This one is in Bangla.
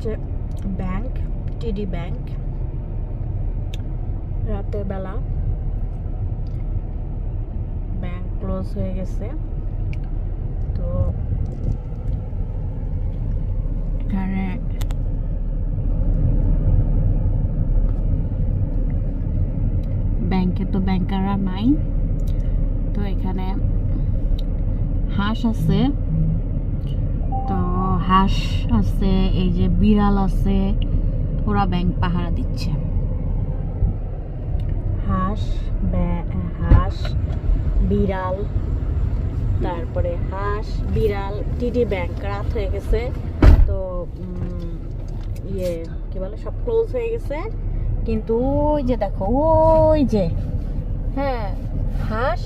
হচ্ছে ব্যাংক, টিডি ব্যাংক। রাতের বেলা ব্যাংক ক্লোজ হয়ে গেছে, তো এখানে ব্যাংকে তো ব্যাংকাররা নাই, তো এখানে হাঁস আছে, তো হাঁস আছে, এই যে বিড়াল আছে, ওরা ব্যাংক পাহারা দিচ্ছে। হাঁস বিড়াল, তারপরে হাঁস বিড়াল, টিডি ব্যাংক রাত হয়ে গেছে, তো কি বলে সব ক্লোজ হয়ে গেছে। কিন্তু ওই যে দেখো, ওই যে হ্যাঁ হাঁস